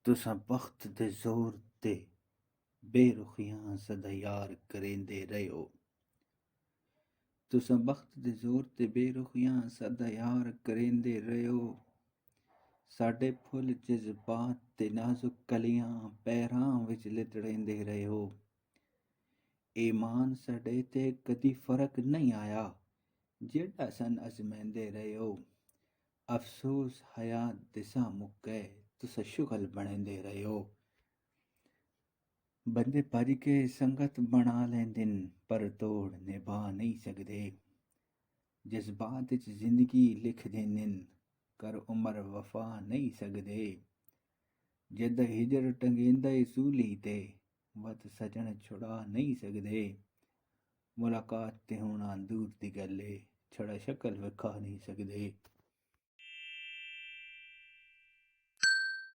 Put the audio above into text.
तुसां बख्त दे जोर ते बेरुखियां सदा यार करेंदे रहो। तुसां बख्त दे जोर ते बेरुखियां सदा यार करेंदे रहो। साडे फुल जज्बात ते नाजुक कलियां पैरां विच लितड़ेंदे रहो। ईमान साडे ते कदी फर्क नहीं आया, जेड़ा सन अजमेंदे रहो। अफसोस हयात दिसा मुक्के तुसां शुगल बनेंदे रहो। बंदे भज के संगत बना लैंदे न पर तोड़ निभा नहीं सकदे। जज्बात च जिंदगी लिख देंदे न कर उमर वफा नहीं सकदे। जद हिजर टंगेंदा सूली ते वत सजन छुड़ा नहीं सकदे। मुलाकात ते होना दूर दी गल ऐ, छड़ा शक्ल विखा नहीं सकदे।